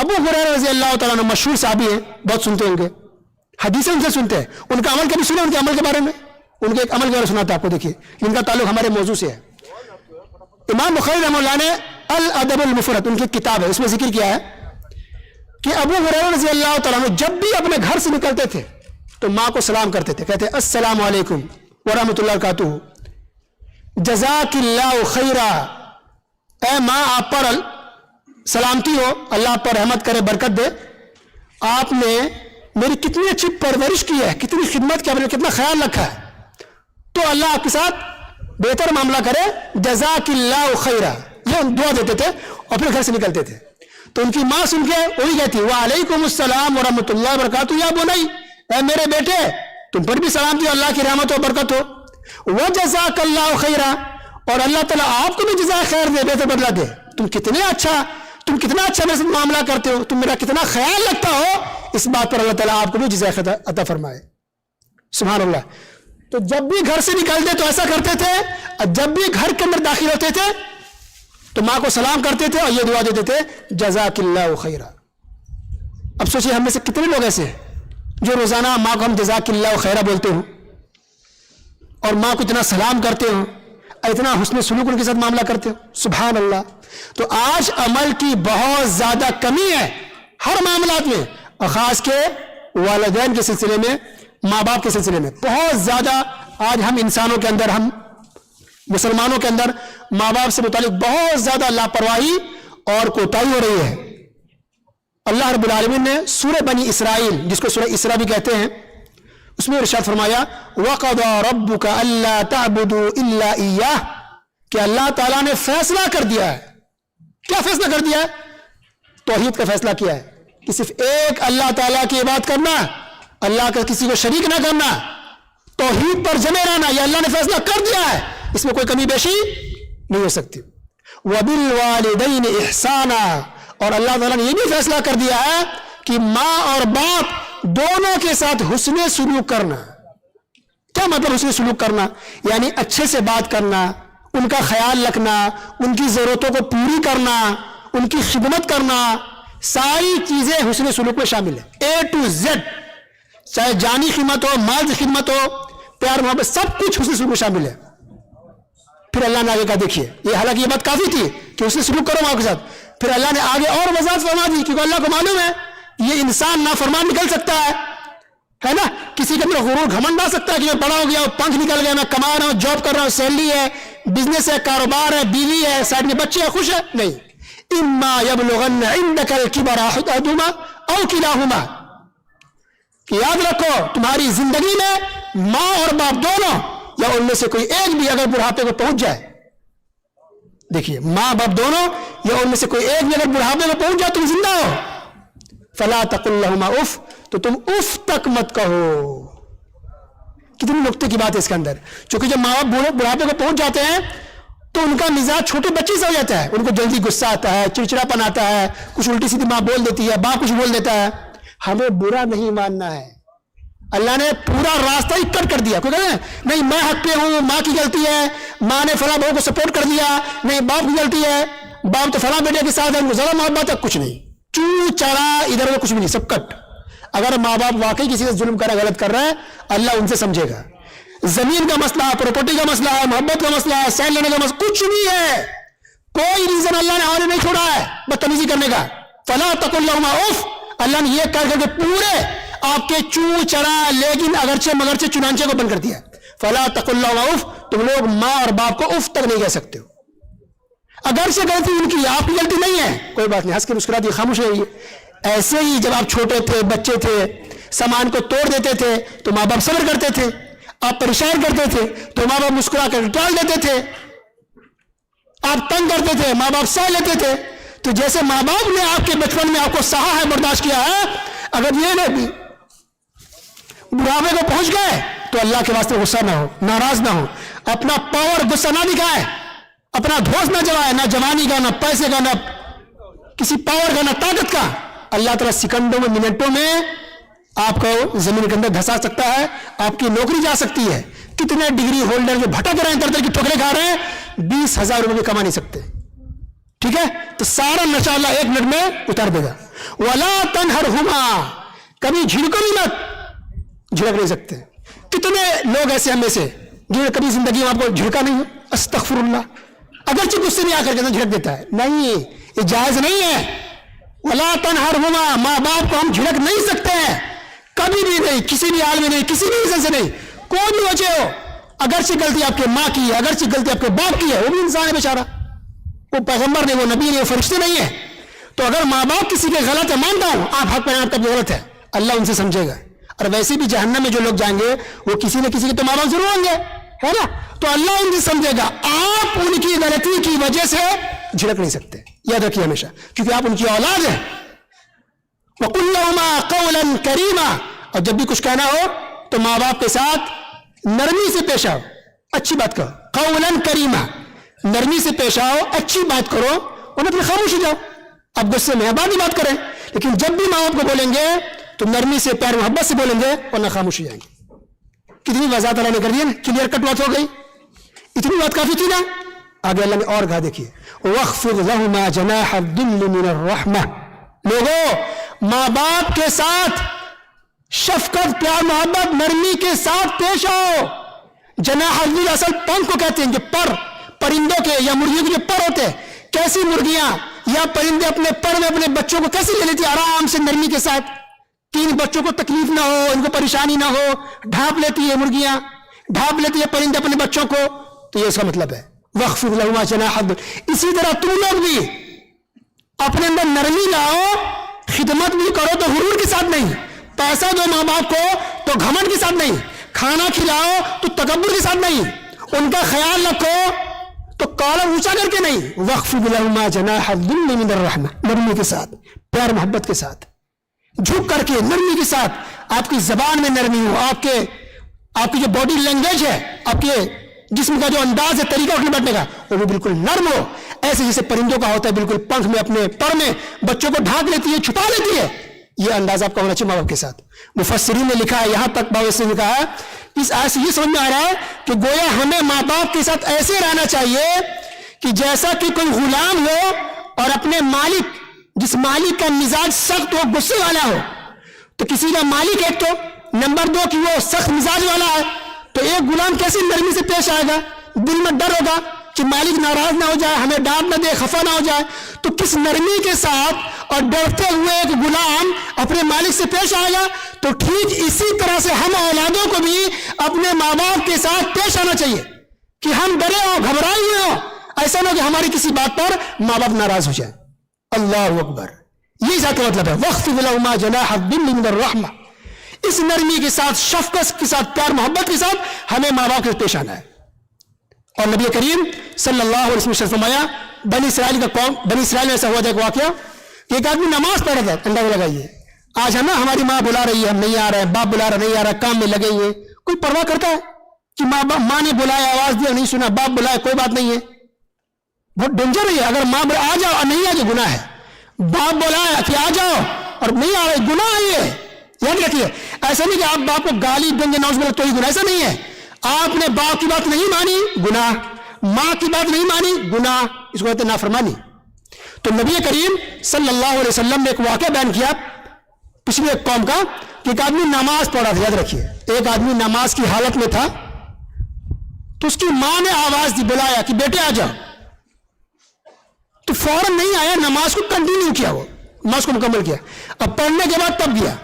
ابو हुरैरा रज़ी अल्लाह तआला अन्हु मशहूर साहबी हैं, बहुत सुनते होंगे, हदीसें उनसे सुनते हैं, उनका अमल कभी सुना? उनके अमल के बारे में उनके एक अमल के बारे में सुनाता आपको, देखिए इनका ताल्लुक हमारे मौजू से है। इमाम बुखारी रहमतुल्लाह ने अल अदब अल मुफरद उनकी किताब है, उसमें जिक्र किया है कि अबू हुरैरा रज़ी अल्लाह तआला अन्हु जब भी अपने घर से निकलते थे तो माँ को सलाम करते थे, कहते अस्सलामु अलैकुम व रहमतुल्लाहि व बरकातुहू, जज़ाकिल्लाहु खैरा, ऐ माँ आप पर सलामती हो, अल्लाह आप पर रहमत करे, बरकत दे, आपने मेरी कितनी अच्छी परवरिश की है, कितनी खिदमत की, आपने कितना ख्याल रखा है, तो अल्लाह आपके साथ बेहतर मामला करे, जज़ाकिल्लाहु खैरा, ये दुआ देते थे और फिर घर से निकलते थे। तो उनकी माँ सुन के वही कहती व अलैकुमुस्सलाम व रहमतुल्लाहि व बरकातुहू या बुनैया, ऐ मेरे बेटे तुम पर भी सलाम थी, अल्लाह की रहमत हो, बरकत हो, व जज़ाकल्लाहु खैरा, और अल्लाह ताला आपको भी जज़ा खैर दे, बेहतर बदला दे, तुम कितना अच्छा मेरे साथ मामला करते हो, तुम मेरा कितना ख्याल रखता हो, इस बात पर अल्लाह ताला आपको भी जज़ा खैर अता फरमाए। सुभान अल्लाह। तो जब भी घर से निकलते तो ऐसा करते थे, और जब भी घर के अंदर दाखिल होते थे तो माँ को सलाम करते थे और ये दुआ देते थे जज़ाकिल्लाहु खैरा। अब सोचिए हम में से कितने लोग ऐसे हैं जो रोजाना माँ को हम जज़ाकिल्लाहु खैरा बोलते हो और माँ को इतना सलाम करते हो, इतना हुस्न सुलूक उनके साथ मामला करते हो। सुभान अल्लाह। तो आज अमल की बहुत ज्यादा कमी है हर मामलात में, और खास के वालिदैन के सिलसिले में, माँ बाप के सिलसिले में बहुत ज्यादा आज हम इंसानों के अंदर, हम मुसलमानों के अंदर माँ बाप से मुतालिक बहुत ज्यादा लापरवाही और कोताही हो रही है। अल्लाह रब्बुल आलमीन ने सूरह बनी इसराइल, जिसको सूरह इसरा भी कहते हैं, उसमें इरशाद फरमाया वक़ज़ा रब्बुका अल्ला तअबुदू इल्ला इय्याह, कि अल्लाह ताला ने फैसला कर दिया है। क्या फैसला कर दिया है? तौहीद का फैसला किया है कि सिर्फ एक अल्लाह ताला की इबादत करना, अल्लाह का किसी को शरीक ना करना, तौहीद पर जमे रहना, यह अल्लाह ने फैसला कर दिया है, इसमें कोई कमी बेशी नहीं हो सकती। वबिल वालिदैनि इहसाना, और अल्लाह ताला ने यह भी फैसला कर दिया है कि माँ और बाप दोनों के साथ हुस्ने सुलूक करना। क्या मतलब हुस्ने सुलूक करना? यानी अच्छे से बात करना, उनका ख्याल रखना, उनकी जरूरतों को पूरी करना, उनकी खिदमत करना, सारी चीजें हुस्ने सुलूक में शामिल है, A to Z, चाहे जानी खिदमत हो, माल की खिदमत हो, प्यार मोहब्बत, सब कुछ हुस्ने सुलूक में शामिल है। फिर अल्लाह ने आगे कहा, देखिए ये हालांकि ये बात काफी थी कि हुस्ने सुलूक करो माँ के साथ, फिर अल्लाह ने आगे और वजाहत फरमा दी, क्योंकि अल्लाह को मालूम है ये इंसान नाफरमान निकल सकता है ना, किसी के अंदर गुरूर घमंड आ सकता है कि मैं बड़ा हो गया, पंख निकल गया, मैं कमा रहा हूं, जॉब कर रहा हूं, सैलरी है, बिजनेस है, कारोबार है, बीवी है, साइड में बच्चे हैं, खुश है। नहीं, इम्मा यबलुगन्ना इंदकल किबरा अहदुहुमा औ किलाहुमा, कि याद रखो तुम्हारी जिंदगी में माँ और बाप दोनों या उनमें से कोई एक भी अगर बुढ़ापे को पहुंच जाए, देखिए माँ बाप दोनों या उनमें से कोई एक भी अगर बुढ़ापे को पहुंच जाए, तुम जिंदा हो, फला तकुल लहुमा उफ, तो तुम उफ तक मत कहो। कितनी नुक्ते की बात है इसके अंदर, क्योंकि जब माँ बाप बुढ़ापे को पहुंच जाते हैं तो उनका मिजाज छोटे बच्चे से हो जाता है, उनको जल्दी गुस्सा आता है, चिड़चिड़ापन आता है, कुछ उल्टी सीधी माँ बोल देती है, बाप कुछ बोल देता है। हमें बुरा नहीं मानना है, अल्लाह ने पूरा रास्ता ही कट कर दिया। कोई कहते हैं नहीं मैं हक पे हूं, माँ की गलती है, माँ ने फला बहू को सपोर्ट कर दिया, नहीं बाप की गलती है, बाप तो फला बेटे के साथ है, उनको ज्यादा मोहब्बत है, कुछ नहीं, चू चढ़ा इधर उधर कुछ भी नहीं, सब कट। अगर माँ बाप वाकई किसी से जुल्म कर रहा, गलत कर रहा है, अल्लाह उनसे समझेगा। जमीन का मसला, प्रॉपर्टी का मसला है, मोहब्बत का मसला है, सैल लेने का मसला, कुछ नहीं है, कोई रीजन अल्लाह ने हमारे नहीं छोड़ा है बदतमीजी करने का। फला तकुल लहुमा उफ, अल्लाह ने ये कर करके पूरे आपके चू चढ़ा लेकिन अगरचे मगरचे चुनांचे को बंद कर दिया। फला तकुल लहुमा उफ, तुम लोग माँ और बाप को उफ तक नहीं कह सकते हो। अगर से गलती उनकी, आपकी गलती नहीं है, कोई बात नहीं, हंस के मुस्कुराती खामोश रहिए। ऐसे ही जब आप छोटे थे, बच्चे थे, सामान को तोड़ देते थे तो माँ बाप सब्र करते थे, आप परेशान करते थे तो माँ बाप मुस्कुरा कर टाल देते थे, आप तंग करते थे, माँ बाप सह लेते थे। तो जैसे माँ बाप ने आपके बचपन में आपको सहा है, बर्दाश्त किया है, अगर ये नहीं बुढ़ापे को पहुंच गए तो अल्लाह के वास्ते गुस्सा ना हो, नाराज ना हो, अपना पावर गुस्सा ना दिखाए, अपना धोस ना जलाए, ना जवानी का, ना पैसे का, ना किसी पावर का, ना ताकत का। अल्लाह ताला सेकंडों में, मिनटों में आपको जमीन के अंदर धंसा सकता है, आपकी नौकरी जा सकती है। कितने डिग्री होल्डर जो भटक रहे हैं, दर दर की ठोकरें खा रहे हैं, 20,000 रुपए कमा नहीं सकते, ठीक है, तो सारा नशा अल्लाह 1 मिनट में उतार देगा। वला तनहरहुमा, कभी झिड़को भी मत, झिड़क नहीं सकते। कितने लोग ऐसे हम में से जिन्होंने कभी जिंदगी में आपको झिड़का नहीं हो? अस्तगफिरुल्लाह, अगरचे गुस्से में आकर के झिड़क देता है, नहीं, ये जायज नहीं है। वला तनहरहुमा, माँ बाप को हम झिड़क नहीं सकते हैं, कभी भी नहीं, किसी भी हाल में नहीं, किसी भी रीजन से नहीं, कोई भी वजह हो। अगरचे गलती आपके माँ की है, अगरचे गलती आपके बाप की है, वो भी इंसान है बेचारा, वो पैगंबर नहीं, वो नबी नहीं, वो फरिश्ते नहीं है। तो अगर माँ बाप किसी के गलत है, मानता हूं आप हक पर आपका गलत है, अल्लाह उनसे समझेगा। और वैसे भी जहन्नम में जो लोग जाएंगे वो किसी न किसी के तो माँ बाप जरूर होंगे, है ना, तो अल्लाह उनसे समझेगा। आप उनकी गलती की वजह से झिड़क नहीं सकते, याद रखिए हमेशा, क्योंकि आप उनकी औलाद है। वक़ुल लहुमा क़ौलन करीमा, और जब भी कुछ कहना हो तो माँ बाप के साथ नरमी से पेश आओ, अच्छी बात करो, क़ौलन करीमा, नरमी से पेश आओ, अच्छी बात करो, और फिर खामोश हो जाओ। अब गुस्से में बाद ही बात करें, लेकिन जब भी माँ बाप को बोलेंगे तो नरमी से, प्यार मोहब्बत से बोलेंगे, वरना खामोश हो जाएंगे। कितनी वजाहत अल्लाह ने कर दी ना, क्लियर कट बात हो गई, इतनी बात काफी थी ना। आगे अल्लाह ने और कहा, देखिए, वख़्फ़िज़ लहुमा जनाह दुल्ल मिनर रहमा, लोगों माँ बाप के साथ शफकत, प्यार मोहब्बत, नरमी के साथ पेश आओ। जनाह दुल्ल असल पंख को कहते हैं, जो पर परिंदों के या मुर्गियों के जो पर होते हैं, कैसी मुर्गियां या परिंदे अपने पर में अपने बच्चों को कैसे ले लेती है, आराम से नरमी के साथ, कि इन बच्चों को तकलीफ ना हो, इनको परेशानी ना हो, ढांप लेती है मुर्गियां, ढांप लेती है परिंदे अपने बच्चों को। तो ये इसका मतलब है वक़्फ़िज़ लहुमा जनाह दुल्ल। इसी तरह तुम लोग भी अपने अंदर नरमी लाओ, खिदमत भी करो तो गुरूर के साथ नहीं, पैसा दो माँ बाप को तो घमंड के साथ नहीं, खाना खिलाओ तो तकब्बुर के साथ नहीं, उनका ख्याल रखो तो कॉलर ऊंचा करके नहीं। वक़्फ़िज़ लहुमा जनाह दुल्ल मिनर रहमा, नरमी के साथ, प्यार मोहब्बत के साथ, झुक करके नरमी के साथ, आपकी जबान में नरमी हो, आपकी जो बॉडी लैंग्वेज है, आपके जिस्म का जो अंदाज है, तरीका उठने बैठने का, वो भी बिल्कुल नर्म हो, ऐसे जैसे परिंदों का होता है, बिल्कुल पंख में अपने पर में बच्चों को ढांक लेती है, छुपा लेती है। ये अंदाज आपका होना चाहिए माँ बाप के साथ। मुफस्सिरीन ने लिखा है, यहां तक बाबा से लिखा है, इस आयत से ये समझ में आ रहा है कि गोया हमें माँ बाप के साथ ऐसे रहना चाहिए कि जैसा कि कोई गुलाम हो और अपने मालिक, जिस मालिक का मिजाज सख्त हो, गुस्से वाला हो, तो किसी का मालिक एक तो, नंबर दो कि वो सख्त मिजाज वाला है, तो एक गुलाम कैसे नरमी से पेश आएगा, दिल में डर होगा कि मालिक नाराज ना हो जाए, हमें डांट ना दे, खफा ना हो जाए। तो किस नरमी के साथ और डरते हुए एक गुलाम अपने मालिक से पेश आएगा, तो ठीक इसी तरह से हम औलादों को भी अपने माँ बाप के साथ पेश आना चाहिए कि हम डरे हो, घबराए हुए हो, ऐसा ना कि हमारी किसी बात पर माँ बाप नाराज हो जाए। अल्लाहु अकबर, ये इसका मतलब है वक़्फ़िज़ लहुमा जनाह दुल्ल मिनर रहमा, इस नरमी के साथ, शफकत के साथ, प्यार मोहब्बत के साथ हमें माँ बाप के पेश आना है। और नबी करीम सल्लल्लाहु अलैहि वसल्लम ने फरमाया, बनी इसराइल का कौम, बनी इसराइल में ऐसा हुआ था एक वाकया, एक आदमी नमाज पढ़ रहा था, अंदाजा लगाइए, आज है ना हमारी माँ बुला रही है, हम नहीं आ रहे हैं, बाप बुला रहा नहीं आ रहा, काम में लगे हुए, कोई परवाह करता है कि माँ ने बुलाया, आवाज दिया, नहीं सुना, बाप बुलाया, कोई बात नहीं है। बहुत डेंजर है, अगर माँ आ जाओ और नहीं आ जाओ गुनाह है, बाप बुलाया कि आ जाओ और नहीं आ रहे, गुनाह है ये, याद रखिए। ऐसा नहीं कि आप बाप को गाली देंगे नाउज़ बिल्लाह तो ही गुनाह, ऐसा नहीं है। आपने बाप की बात नहीं मानी, गुनाह, माँ की बात नहीं मानी, गुनाह, इसको कहते हैं नाफरमानी। तो नबी करीम सल्लल्लाहु अलैहि वसल्लम ने एक वाक़या बयान किया पिछले एक कौम का, कि एक आदमी नमाज पढ़ रहा था, याद रखिए, एक आदमी नमाज की हालत में था, तो उसकी माँ ने आवाज दी, बुलाया कि बेटे आ जाओ, तो फौरन नहीं आया, नमाज को कंटिन्यू किया, वो नमाज को मुकम्मल किया, अब पढ़ने के बाद तब गया,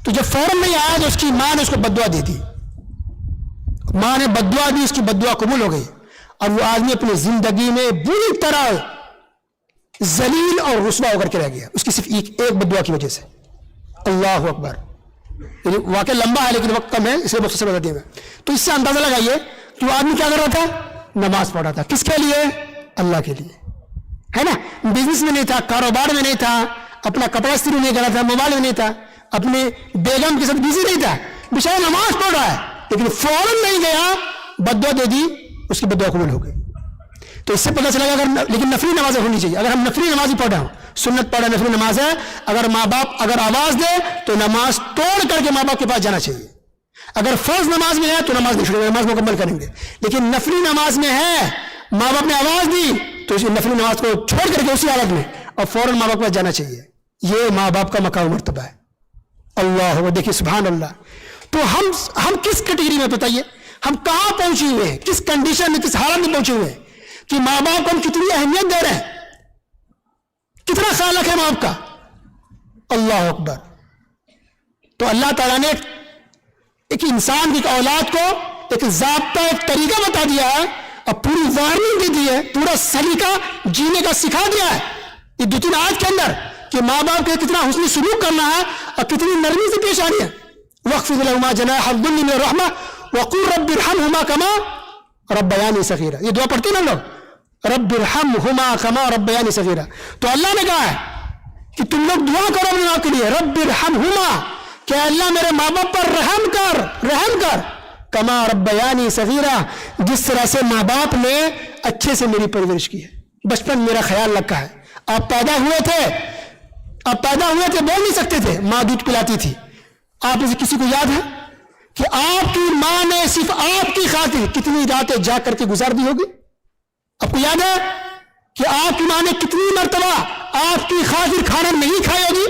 तो जब फौरन नहीं आया तो उसकी माँ ने उसको बद्दुआ दे दी, माँ ने बद्दुआ दी, उसकी बद्दुआ कबूल हो गई, और वो आदमी अपनी जिंदगी में बुरी तरह जलील और रुस्वा होकर के रह गया, उसकी सिर्फ एक बद्दुआ की वजह से। अल्लाह अकबर, वाकई लंबा है लेकिन वक्त कम है, इसलिए वक्त से बता दिया मैं। तो इससे अंदाजा लगाइए कि वो आदमी क्या कर रहा था, नमाज पढ़ रहा था, किसके लिए, अल्लाह के लिए, है ना, बिजनेस में नहीं था, कारोबार में नहीं था, अपना कपड़ा इस्त्री नहीं कर रहा था, मोबाइल में नहीं था, अपने बेगम के साथ बिजी नहीं था, बेचारा नमाज पढ़ रहा है, लेकिन फौरन नहीं गया, बद्दुआ दे दी, उसकी बद्दुआ कबूल हो गई। तो इससे पता चला अगर, लेकिन नफली नमाजें होनी चाहिए। अगर हम नफली नमाज ही पढ़ रहे हो, सुन्नत पढ़ रहे, नफली नमाज है, अगर माँ बाप अगर आवाज दे तो नमाज तोड़ करके माँ बाप के पास जाना चाहिए। अगर फर्ज नमाज में है तो नमाज नहीं छोड़ेंगे, नमाज मुकम्मल करेंगे, लेकिन नफली नमाज में है, माँ बाप ने आवाज दी तो इस नफली नमाज को छोड़ करके उसी हालत में और फौरन माँ बाप के पास जाना चाहिए। یہ ماں باپ کا مقام مرتبہ ہے. اللہ وہ دیکھیے سبحان اللہ. تو ہم کس کیٹیگری میں بتائیے, ہم کہاں پہنچے ہوئے ہیں, کس کنڈیشن میں, کس حالت میں پہنچے ہوئے ہیں کہ ماں باپ کو ہم کتنی اہمیت دے رہے ہیں, کتنا خیال رکھے ماں باپ کا. اللہ اکبر. تو اللہ تعالیٰ نے ایک انسان کی اولاد کو ایک ضابطہ, ایک طریقہ بتا دیا ہے, اور پوری وارننگ دے دی ہے, پورا سلیقہ جینے کا سکھا دیا ہے یہ 2-3 آیت کے اندر کہ ماں باپ کے کتنا حسنی سلوک کرنا ہے اور کتنی نرمی سے پیش آنی ہے. وَاخْفِضْ لَهُمَا جَنَاحَ الذُّلِّ مِنَ الرَّحْمَةِ وَقُلْ رَبِّ ارْحَمْهُمَا كَمَا رَبَّيَانِي صَغِيرًا. یہ دعا پڑھتے ہیں نا لوگ, رَبِّ ارْحَمْهُمَا كَمَا رَبَّيَانِي صَغِيرًا. تو اللہ نے کہا ہے کہ تم لوگ دعا کرو اپنے ماں کے لیے, رَبِّ ارْحَمْهُمَا, کہ اللہ میرے ماں باپ پر رحم کر, کما ربیانی صغیرہ, جس طرح سے ماں باپ نے اچھے سے میری پرورش کی ہے, بچپن میرا خیال رکھا ہے. آپ پیدا ہوئے تھے بول نہیں سکتے تھے, ماں دودھ پلاتی تھی. آپ میں سے کسی کو یاد ہے کہ آپ کی ماں نے صرف آپ کی خاطر کتنی راتیں جا کر کے گزار دی ہوگی؟ آپ کو یاد ہے کہ آپ کی ماں نے کتنی مرتبہ آپ کی خاطر کھانا نہیں کھائی ہوگی؟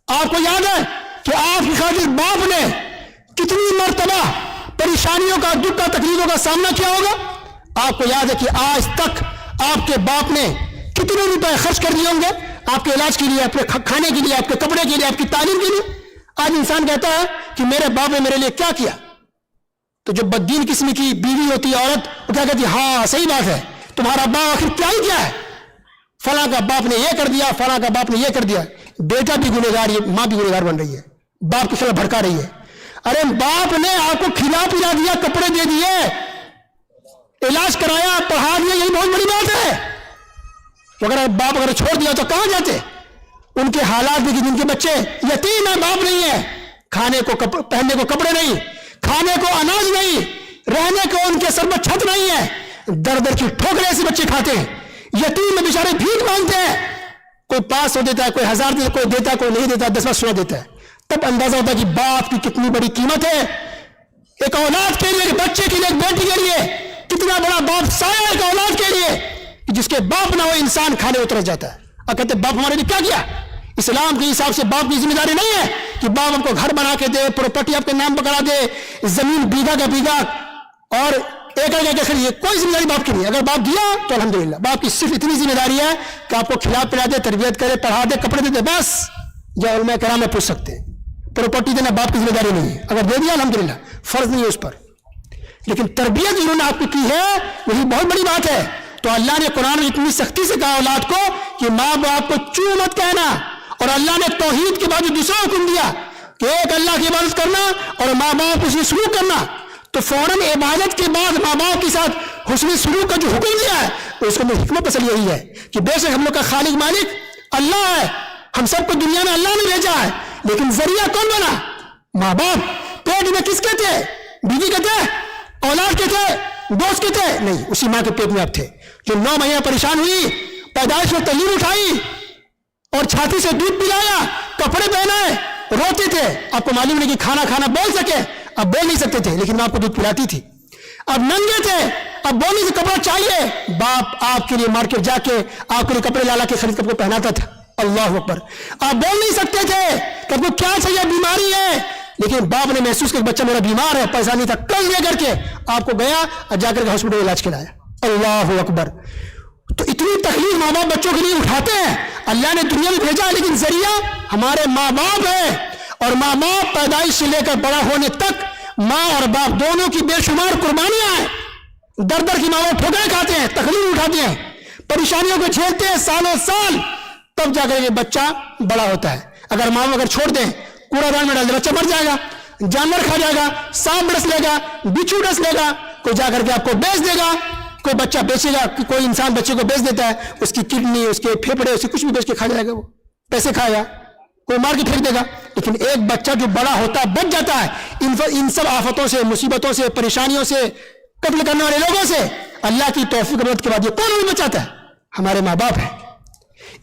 آپ کو یاد ہے کہ آپ کی خاطر باپ نے کتنی مرتبہ پریشانیوں کا, دکھ کا, تکلیفوں کا سامنا کیا ہوگا؟ آپ کو یاد ہے کہ آج تک آپ کے باپ نے کتنے روپے خرچ کر دیے ہوں گے آپ کے علاج کے لیے, آپ کے کھانے کے لیے, آپ کے کپڑے کے لیے, آپ کی تعلیم کے لیے. آج انسان کہتا ہے کہ میرے باپ نے میرے لیے کیا کیا. تو جو بددین قسم کی بیوی ہوتی ہے عورت, وہ کیا کہتی ہے, ہاں صحیح بات ہے, تمہارا باپ آخر کیا ہی کیا ہے, فلاں کا باپ نے یہ کر دیا, فلاں کا باپ نے یہ کر دیا. بیٹا بھی گنہگار, یہ ماں بھی گنہگار بن رہی ہے, باپ کے خلاف بھڑکا رہی ہے. ارے باپ نے آپ کو کھلا پلا دیا, کپڑے دے دیے, علاج کرایا, پڑھا دیا, یہی بہت بڑی بات ہے. اگر باپ اگر چھوڑ دیا تو کہاں جاتے؟ ان کے حالات بھی کہ جن کے بچے یتیم ہیں, باپ نہیں ہے, کھانے کو پہننے کو کپڑے نہیں, کھانے کو اناج نہیں, رہنے کو ان کے سر پر چھت نہیں ہے, در در کی ٹھوکریں ایسے بچے کھاتے ہیں, یتیم میں بیچارے بھیک مانگتے ہیں. کوئی پاس ہو دیتا ہے, کوئی 1000 دیتا, کوئی دیتا, کوئی نہیں دیتا, 10 بار سنا دیتا ہے. تب اندازہ ہوتا ہے کہ باپ کی کتنی بڑی قیمت ہے. ایک اولاد کے لیے, ایک بچے کے لیے, ایک بیٹی کے لیے کتنا بڑا باپ سایہ ایک اولاد کے لیے, جس کے باپ نہ ہو انسان کھانے اتر جاتا ہے. اور کہتے باپ ہمارے لیے کیا کیا؟ اسلام کے حساب سے باپ کی ذمہ داری نہیں ہے کہ باپ آپ کو گھر بنا کے دے, پراپرٹی آپ کے نام پکڑا دے, زمین بیگھا کا بیگھا اور ایکڑ کے خریدے, کوئی ذمہ داری باپ کی نہیں. اگر باپ دیا تو الحمدللہ, باپ کی صرف اتنی ذمہ داری ہے کہ آپ کو کھلا پلا دے, تربیت کرے, پڑھا دے, کپڑے دے دے, بس. یا علماء کرام میں پوچھ سکتے ہیں, پراپرٹی دینا باپ کی ذمہ داری نہیں ہے, اگر دے دیا الحمدللہ, فرض نہیں ہے اس پر, لیکن تربیت انہوں نے آپ کو کی ہے, وہی بہت بڑی بات ہے. تو اللہ نے قرآن میں اتنی سختی سے کہا اولاد کو کہ ماں باپ کو چوں مت کہنا, اور اللہ نے توحید کے بعد دوسرا حکم دیا کہ ایک اللہ کی عبادت کرنا اور ماں باپ کو سلوک کرنا. تو فوراً عبادت کے بعد ماں باپ کے ساتھ حسن سلوک کا جو حکم دیا ہے, اس کو حکمت اصل یہی ہے کہ بے شک ہم لوگ کا خالق مالک اللہ ہے, ہم سب کو دنیا میں اللہ نے بھیجا ہے, لیکن ذریعہ کون بنا؟ ماں باپ. پیٹ میں کس کے تھے؟ بیوی کے تھے, اولاد کے تھے, دوست کے تھے؟ نہیں, اسی ماں کے پیٹ میں آپ تھے جو 9 مہینے پریشان ہوئی, پیدائش میں تلیم اٹھائی اور چھاتی سے دودھ پلایا, کپڑے پہنائے, روتے تھے. آپ کو معلوم نہیں کہ کھانا بول سکے, اب بول نہیں سکتے تھے, لیکن ماں آپ کو دودھ پلاتی تھی. اب ننگے تھے, اب بولنے سے کپڑا چاہیے, باپ آپ کے لیے مارکیٹ جا کے آپ کے لیے کپڑے لا کے خرید کر کو پہناتا تھا. اللہ اکبر. آپ بول نہیں سکتے تھے کہ آپ کو کیا چاہیے, بیماری ہے, لیکن باپ نے محسوس کیا بچہ میرا بیمار ہے, پیسہ نہیں تھا, قرض لے کر کے آپ کو گیا اور جا کر کے ہاسپٹل علاج کرایا. اللہ اکبر. تو اتنی تکلیف ماں باپ بچوں کے لیے اٹھاتے ہیں. اللہ نے دنیا میں بھیجا, لیکن ذریعہ ہمارے ماں باپ ہے, اور ماں باپ پیدائش سے لے کر بڑا ہونے تک ماں اور باپ دونوں کی بے شمار قربانیاں ہیں. در در کی ماں باپ ٹھوکریں کھاتے ہیں, تکلیف اٹھاتے ہیں, پریشانیوں کو جھیلتے ہیں سالوں سال, تب جا کر یہ بچہ بڑا ہوتا ہے. اگر ماں اگر چھوڑ دیں, کوڑا دان میں ڈال دیں, بچہ مر جائے گا, جانور کھا جائے گا, سانپ ڈس لے گا, بچھو ڈس لے گا, کوئی جا کر کے آپ کو بیچ دے گا, کوئی بچہ بیچے گا, کوئی انسان بچے کو بیچ دیتا ہے, اس کی کڈنی, اس کے پھیپڑے, اس کی کچھ بھی بیچ کے کھا جائے گا, وہ پیسے کھائے گا, کوئی مار کے پھینک دے گا. لیکن ایک بچہ جو بڑا ہوتا ہے, بچ جاتا ہے ان سب آفتوں سے, مصیبتوں سے, پریشانیوں سے, قتل کرنے والے لوگوں سے, اللہ کی توفیق مدد کے بعد یہ کون ہمیں بچاتا ہے؟ ہمارے ماں باپ ہیں.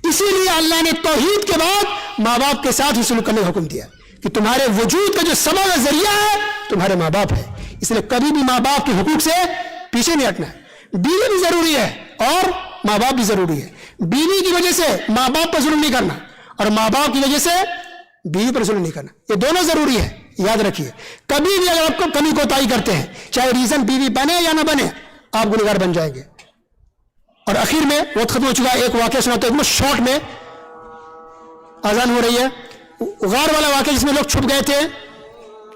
اسی لیے اللہ نے توحید کے بعد ماں باپ کے ساتھ ہی سلوک کرنے کا حکم دیا کہ تمہارے وجود کا جو سبب و ذریعہ ہے تمہارے ماں باپ ہے. اس لیے کبھی بھی ماں باپ کے حقوق سے پیچھے نہیں ہٹنا ہے. بیوی بھی ضروری ہے اور ماں باپ بھی ضروری ہے. بیوی کی وجہ سے ماں باپ پر ظلم نہیں کرنا, اور ماں باپ کی وجہ سے بیوی پر ظلم نہیں کرنا. یہ دونوں ضروری ہے, یاد رکھیے. کبھی بھی اگر آپ کو کمی کوتاہی کرتے ہیں, چاہے ریزن بیوی بنے یا نہ بنے, آپ گنہگار بن جائیں گے. اور آخر میں وقت ختم ہو چکا ہے, ایک واقعہ سناتا ہوں شارٹ میں. اذان ہو رہی ہے. غار والا واقعہ جس میں لوگ چھپ گئے تھے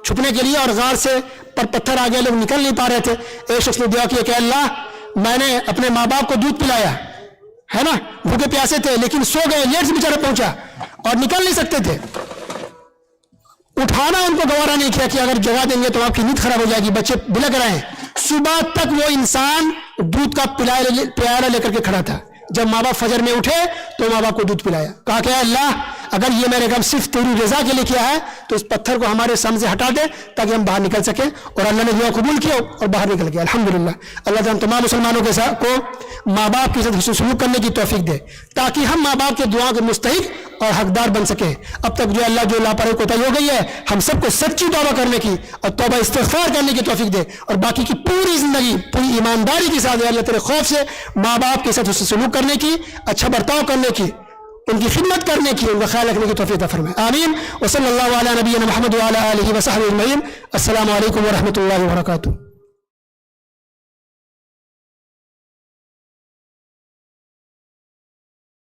چھپنے کے لیے, اور غار سے پر پتھر آ گئے, لوگ نکل نہیں پا رہے تھے. ایک شخص نے دعا کی کہ اللہ, میں نے اپنے ماں باپ کو دودھ پلایا ہے نا, بھوکے پیاسے تھے لیکن سو گئے, لیٹ سے بیچارہ پہنچا اور نکل نہیں سکتے تھے. اٹھانا ان کو گوارا نہیں کیا کہ اگر جگہ دیں گے تو آپ کی نیند خراب ہو جائے گی, بچے بلک رہے ہیں. صبح تک وہ انسان دودھ کا پیالہ لے کر کے کھڑا تھا. جب ماں باپ فجر میں اٹھے تو ماں باپ کو دودھ پلایا. کہا کہ اللہ, اگر یہ میرے کام صرف تیری رضا کے لیے کیا ہے تو اس پتھر کو ہمارے سامنے سے ہٹا دے تاکہ ہم باہر نکل سکیں. اور اللہ نے دعا قبول کیا اور باہر نکل گیا. الحمدللہ. اللہ تعالیٰ تمام مسلمانوں کے ساتھ کو ماں باپ کے ساتھ حسن سلوک کرنے کی توفیق دے تاکہ ہم ماں باپ کے دعا کے مستحق اور حقدار بن سکیں. اب تک جو اللہ جو لاپرواہی کوتاہی ہو گئی ہے, ہم سب کو سچی توبہ کرنے کی اور توبہ استغفار کرنے کی توفیق دے, اور باقی کی پوری زندگی پوری ایمانداری کے ساتھ اللہ تیرے خوف سے ماں باپ کے ساتھ حسن سلوک کرنے کی, اچھا برتاؤ کرنے کی, ان کی خدمت کرنے کی, ان کا خیال رکھنے کی توفیق عطا فرمائے. آمین. وصلی اللہ علی نبینا محمد وعلی آلہ وصحبہ اجمعین. السلام علیکم ورحمۃ اللہ وبرکاتہ.